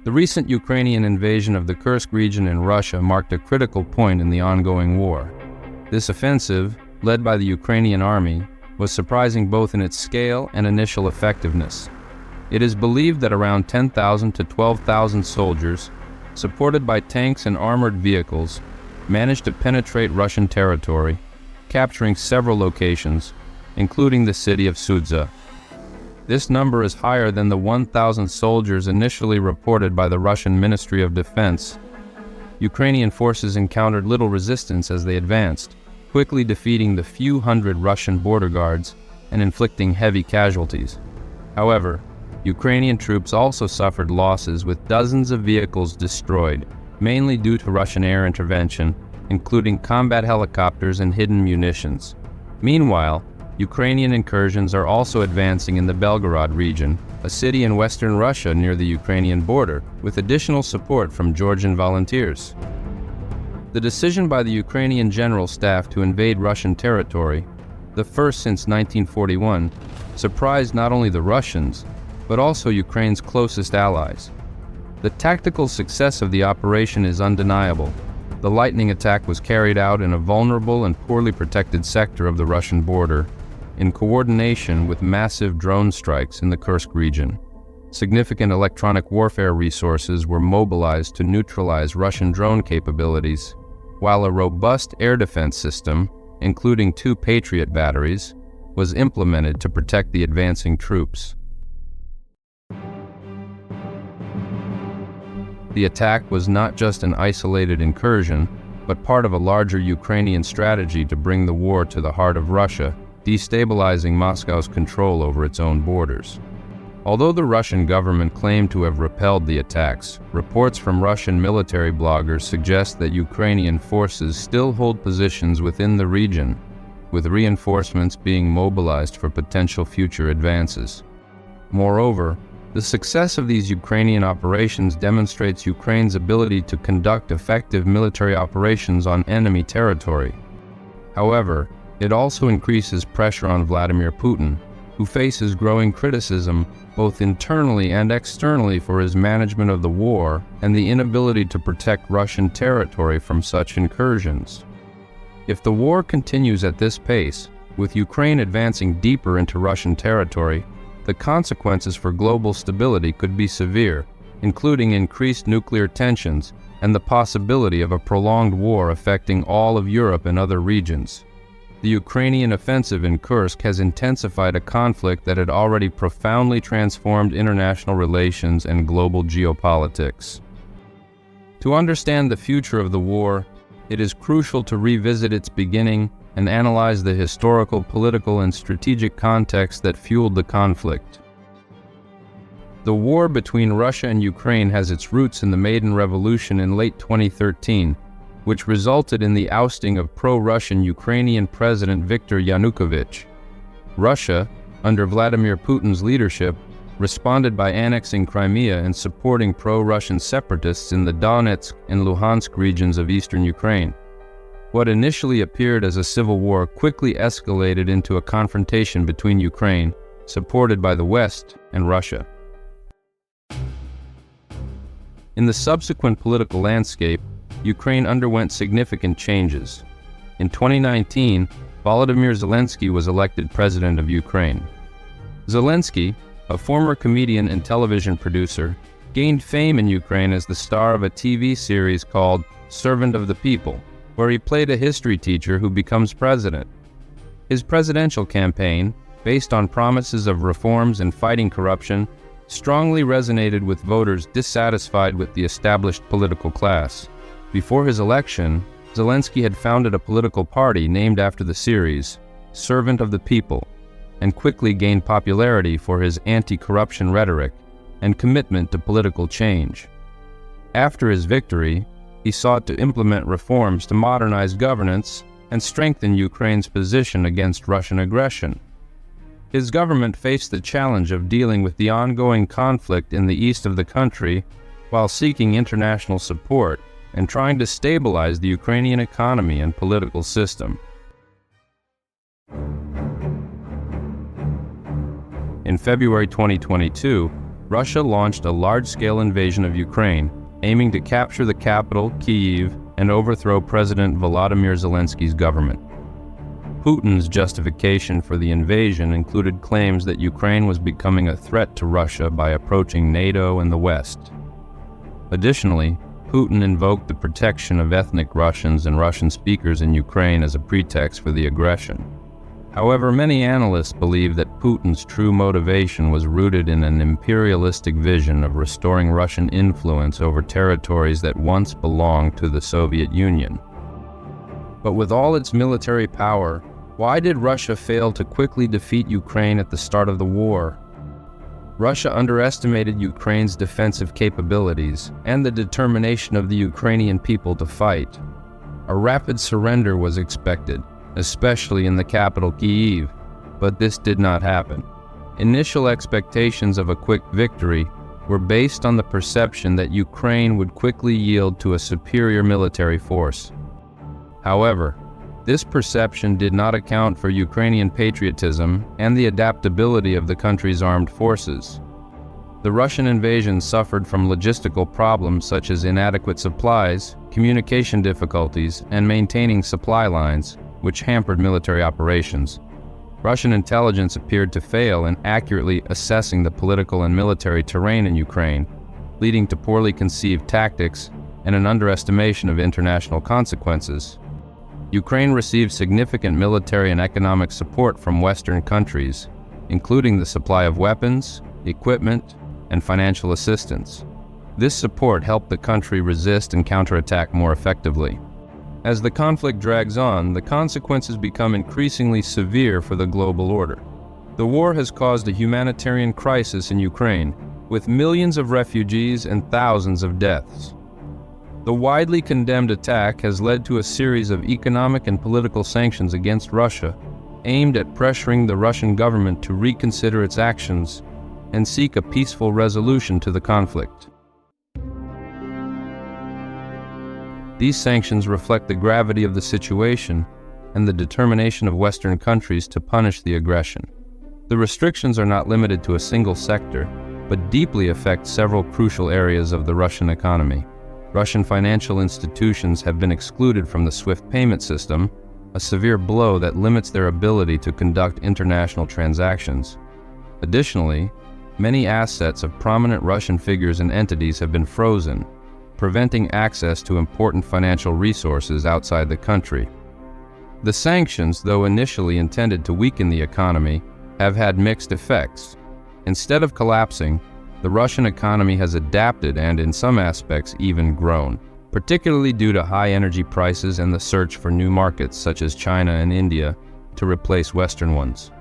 The recent Ukrainian invasion of the Kursk region in Russia marked a critical point in the ongoing war. This offensive, led by the Ukrainian army, was surprising both in its scale and initial effectiveness. It is believed that around 10,000 to 12,000 soldiers, supported by tanks and armored vehicles, managed to penetrate Russian territory, capturing several locations, including the city of Sudza. This number is higher than the 1,000 soldiers initially reported by the Russian Ministry of Defense. Ukrainian forces encountered little resistance as they advanced, quickly defeating the few hundred Russian border guards and inflicting heavy casualties. However, Ukrainian troops also suffered losses with dozens of vehicles destroyed, mainly due to Russian air intervention, including combat helicopters and hidden munitions. Meanwhile, Ukrainian incursions are also advancing in the Belgorod region, a city in western Russia near the Ukrainian border, with additional support from Georgian volunteers. The decision by the Ukrainian General Staff to invade Russian territory, the first since 1941, surprised not only the Russians, but also Ukraine's closest allies. The tactical success of the operation is undeniable. The lightning attack was carried out in a vulnerable and poorly protected sector of the Russian border, in coordination with massive drone strikes in the Kursk region. Significant electronic warfare resources were mobilized to neutralize Russian drone capabilities, while a robust air defense system, including 2 Patriot batteries, was implemented to protect the advancing troops. The attack was not just an isolated incursion, but part of a larger Ukrainian strategy to bring the war to the heart of Russia, destabilizing Moscow's control over its own borders. Although the Russian government claimed to have repelled the attacks, reports from Russian military bloggers suggest that Ukrainian forces still hold positions within the region, with reinforcements being mobilized for potential future advances. Moreover, the success of these Ukrainian operations demonstrates Ukraine's ability to conduct effective military operations on enemy territory. However, it also increases pressure on Vladimir Putin, who faces growing criticism both internally and externally for his management of the war and the inability to protect Russian territory from such incursions. If the war continues at this pace, with Ukraine advancing deeper into Russian territory, the consequences for global stability could be severe, including increased nuclear tensions and the possibility of a prolonged war affecting all of Europe and other regions. The Ukrainian offensive in Kursk has intensified a conflict that had already profoundly transformed international relations and global geopolitics. To understand the future of the war, it is crucial to revisit its beginning and analyze the historical, political, and strategic context that fueled the conflict. The war between Russia and Ukraine has its roots in the Maidan Revolution in late 2013, which resulted in the ousting of pro-Russian Ukrainian President Viktor Yanukovych. Russia, under Vladimir Putin's leadership, responded by annexing Crimea and supporting pro-Russian separatists in the Donetsk and Luhansk regions of eastern Ukraine. What initially appeared as a civil war quickly escalated into a confrontation between Ukraine, supported by the West, and Russia. In the subsequent political landscape, Ukraine underwent significant changes. In 2019, Volodymyr Zelensky was elected president of Ukraine. Zelensky, a former comedian and television producer, gained fame in Ukraine as the star of a TV series called Servant of the People, where he played a history teacher who becomes president. His presidential campaign, based on promises of reforms and fighting corruption, strongly resonated with voters dissatisfied with the established political class. Before his election, Zelensky had founded a political party named after the series, Servant of the People, and quickly gained popularity for his anti-corruption rhetoric and commitment to political change. After his victory, he sought to implement reforms to modernize governance and strengthen Ukraine's position against Russian aggression. His government faced the challenge of dealing with the ongoing conflict in the east of the country while seeking international support and trying to stabilize the Ukrainian economy and political system. In February 2022, Russia launched a large-scale invasion of Ukraine, aiming to capture the capital, Kyiv, and overthrow President Volodymyr Zelensky's government. Putin's justification for the invasion included claims that Ukraine was becoming a threat to Russia by approaching NATO and the West. Additionally, Putin invoked the protection of ethnic Russians and Russian speakers in Ukraine as a pretext for the aggression. However, many analysts believe that Putin's true motivation was rooted in an imperialistic vision of restoring Russian influence over territories that once belonged to the Soviet Union. But with all its military power, why did Russia fail to quickly defeat Ukraine at the start of the war? Russia underestimated Ukraine's defensive capabilities and the determination of the Ukrainian people to fight. A rapid surrender was expected, especially in the capital Kyiv, but this did not happen. Initial expectations of a quick victory were based on the perception that Ukraine would quickly yield to a superior military force. However, this perception did not account for Ukrainian patriotism and the adaptability of the country's armed forces. The Russian invasion suffered from logistical problems such as inadequate supplies, communication difficulties, and maintaining supply lines, which hampered military operations. Russian intelligence appeared to fail in accurately assessing the political and military terrain in Ukraine, leading to poorly conceived tactics and an underestimation of international consequences. Ukraine received significant military and economic support from Western countries, including the supply of weapons, equipment, and financial assistance. This support helped the country resist and counterattack more effectively. As the conflict drags on, the consequences become increasingly severe for the global order. The war has caused a humanitarian crisis in Ukraine, with millions of refugees and thousands of deaths. The widely condemned attack has led to a series of economic and political sanctions against Russia, aimed at pressuring the Russian government to reconsider its actions and seek a peaceful resolution to the conflict. These sanctions reflect the gravity of the situation and the determination of Western countries to punish the aggression. The restrictions are not limited to a single sector, but deeply affect several crucial areas of the Russian economy. Russian financial institutions have been excluded from the SWIFT payment system, a severe blow that limits their ability to conduct international transactions. Additionally, many assets of prominent Russian figures and entities have been frozen, preventing access to important financial resources outside the country. The sanctions, though initially intended to weaken the economy, have had mixed effects. Instead of collapsing, the Russian economy has adapted and, in some aspects, even grown, particularly due to high energy prices and the search for new markets such as China and India to replace Western ones.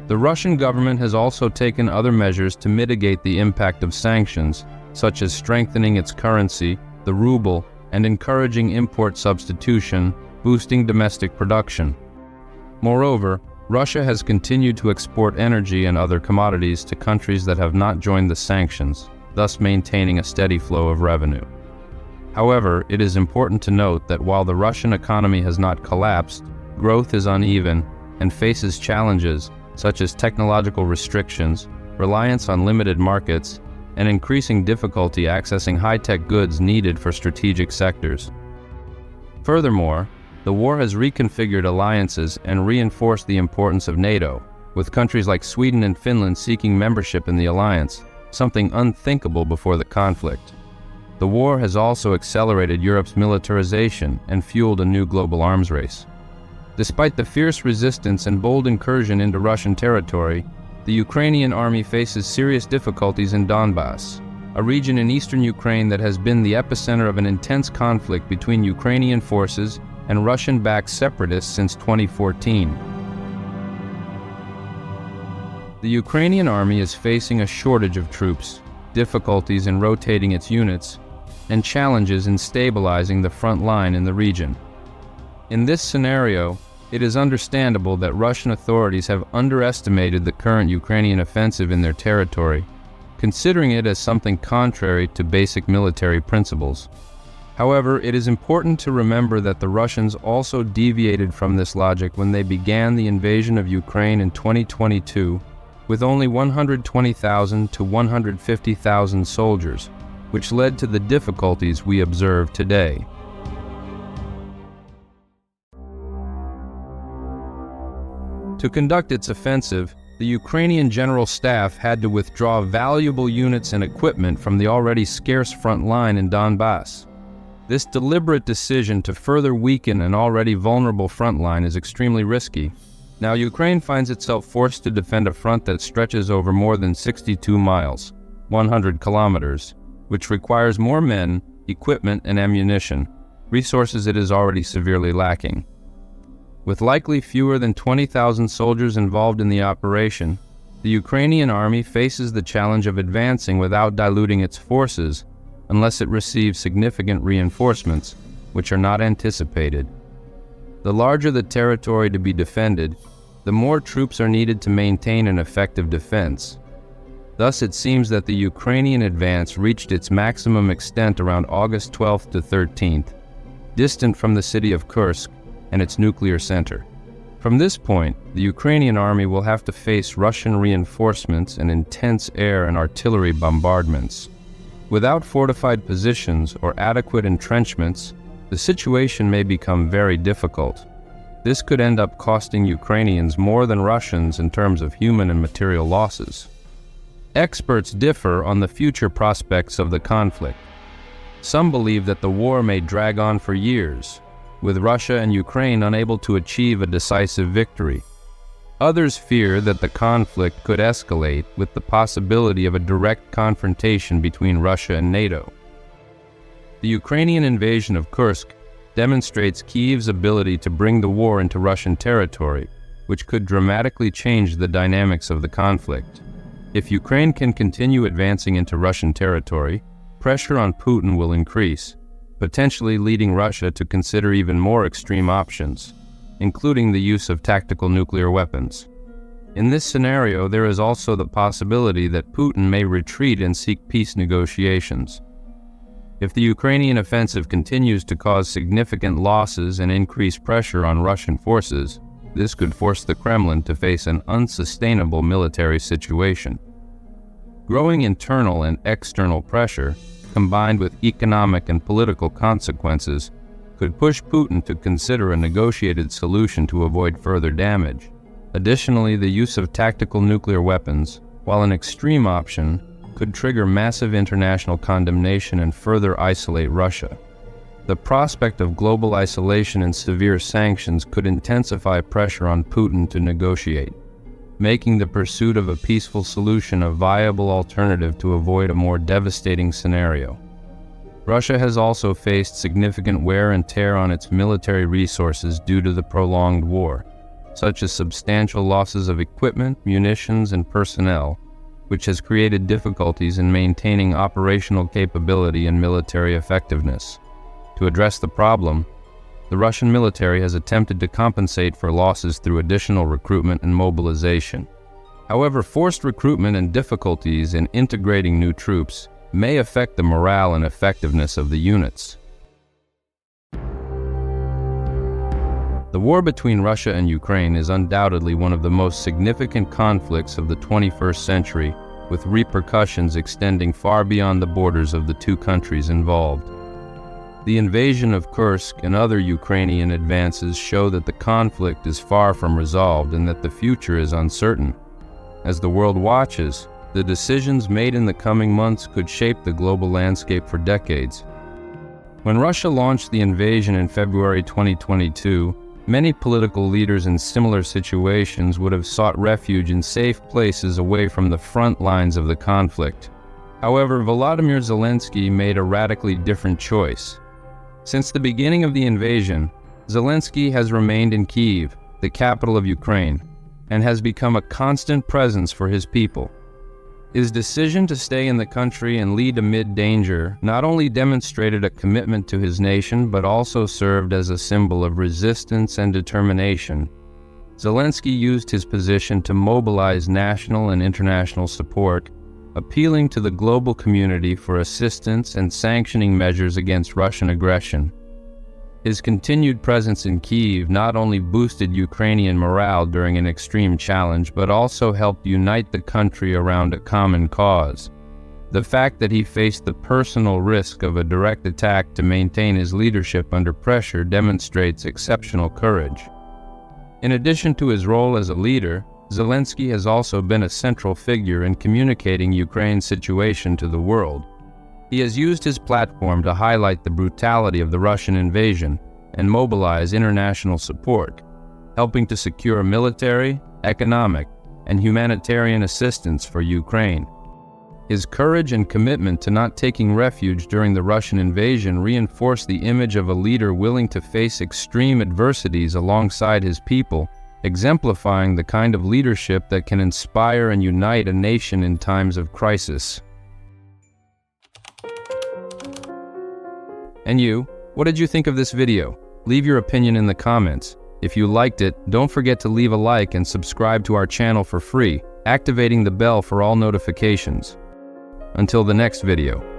The Russian government has also taken other measures to mitigate the impact of sanctions, such as strengthening its currency, the ruble, and encouraging import substitution, boosting domestic production. Moreover, Russia has continued to export energy and other commodities to countries that have not joined the sanctions, thus maintaining a steady flow of revenue. However, it is important to note that while the Russian economy has not collapsed, growth is uneven and faces challenges such as technological restrictions, reliance on limited markets, and increasing difficulty accessing high-tech goods needed for strategic sectors. Furthermore, the war has reconfigured alliances and reinforced the importance of NATO, with countries like Sweden and Finland seeking membership in the alliance, something unthinkable before the conflict. The war has also accelerated Europe's militarization and fueled a new global arms race. Despite the fierce resistance and bold incursion into Russian territory, the Ukrainian army faces serious difficulties in Donbass, a region in eastern Ukraine that has been the epicenter of an intense conflict between Ukrainian forces and Russian-backed separatists since 2014. The Ukrainian army is facing a shortage of troops, difficulties in rotating its units, and challenges in stabilizing the front line in the region. In this scenario, it is understandable that Russian authorities have underestimated the current Ukrainian offensive in their territory, considering it as something contrary to basic military principles. However, it is important to remember that the Russians also deviated from this logic when they began the invasion of Ukraine in 2022 with only 120,000 to 150,000 soldiers, which led to the difficulties we observe today. To conduct its offensive, the Ukrainian General Staff had to withdraw valuable units and equipment from the already scarce front line in Donbass. This deliberate decision to further weaken an already vulnerable front line is extremely risky. Now Ukraine finds itself forced to defend a front that stretches over more than 62 miles, 100 kilometers, which requires more men, equipment, and ammunition, resources it is already severely lacking. With likely fewer than 20,000 soldiers involved in the operation, the Ukrainian army faces the challenge of advancing without diluting its forces unless it receives significant reinforcements, which are not anticipated. The larger the territory to be defended, the more troops are needed to maintain an effective defense. Thus, it seems that the Ukrainian advance reached its maximum extent around August 12th to 13th, distant from the city of Kursk and its nuclear center. From this point, the Ukrainian army will have to face Russian reinforcements and intense air and artillery bombardments. Without fortified positions or adequate entrenchments, the situation may become very difficult. This could end up costing Ukrainians more than Russians in terms of human and material losses. Experts differ on the future prospects of the conflict. Some believe that the war may drag on for years, with Russia and Ukraine unable to achieve a decisive victory. Others fear that the conflict could escalate with the possibility of a direct confrontation between Russia and NATO. The Ukrainian invasion of Kursk demonstrates Kyiv's ability to bring the war into Russian territory, which could dramatically change the dynamics of the conflict. If Ukraine can continue advancing into Russian territory, pressure on Putin will increase, potentially leading Russia to consider even more extreme options, including the use of tactical nuclear weapons. In this scenario, there is also the possibility that Putin may retreat and seek peace negotiations. If the Ukrainian offensive continues to cause significant losses and increase pressure on Russian forces, this could force the Kremlin to face an unsustainable military situation. Growing internal and external pressure, combined with economic and political consequences, could push Putin to consider a negotiated solution to avoid further damage. Additionally, the use of tactical nuclear weapons, while an extreme option, could trigger massive international condemnation and further isolate Russia. The prospect of global isolation and severe sanctions could intensify pressure on Putin to negotiate, making the pursuit of a peaceful solution a viable alternative to avoid a more devastating scenario. Russia has also faced significant wear and tear on its military resources due to the prolonged war, such as substantial losses of equipment, munitions, and personnel, which has created difficulties in maintaining operational capability and military effectiveness. To address the problem, the Russian military has attempted to compensate for losses through additional recruitment and mobilization. However, forced recruitment and difficulties in integrating new troops may affect the morale and effectiveness of the units. The war between Russia and Ukraine is undoubtedly one of the most significant conflicts of the 21st century, with repercussions extending far beyond the borders of the two countries involved. The invasion of Kursk and other Ukrainian advances show that the conflict is far from resolved and that the future is uncertain. As the world watches, the decisions made in the coming months could shape the global landscape for decades. When Russia launched the invasion in February 2022, many political leaders in similar situations would have sought refuge in safe places away from the front lines of the conflict. However, Volodymyr Zelensky made a radically different choice. Since the beginning of the invasion, Zelensky has remained in Kyiv, the capital of Ukraine, and has become a constant presence for his people. His decision to stay in the country and lead amid danger not only demonstrated a commitment to his nation, but also served as a symbol of resistance and determination. Zelensky used his position to mobilize national and international support, appealing to the global community for assistance and sanctioning measures against Russian aggression. His continued presence in Kyiv not only boosted Ukrainian morale during an extreme challenge, but also helped unite the country around a common cause. The fact that he faced the personal risk of a direct attack to maintain his leadership under pressure demonstrates exceptional courage. In addition to his role as a leader, Zelensky has also been a central figure in communicating Ukraine's situation to the world. He has used his platform to highlight the brutality of the Russian invasion and mobilize international support, helping to secure military, economic, and humanitarian assistance for Ukraine. His courage and commitment to not taking refuge during the Russian invasion reinforce the image of a leader willing to face extreme adversities alongside his people, exemplifying the kind of leadership that can inspire and unite a nation in times of crisis. And you, what did you think of this video? Leave your opinion in the comments. If you liked it, don't forget to leave a like and subscribe to our channel for free, activating the bell for all notifications. Until the next video.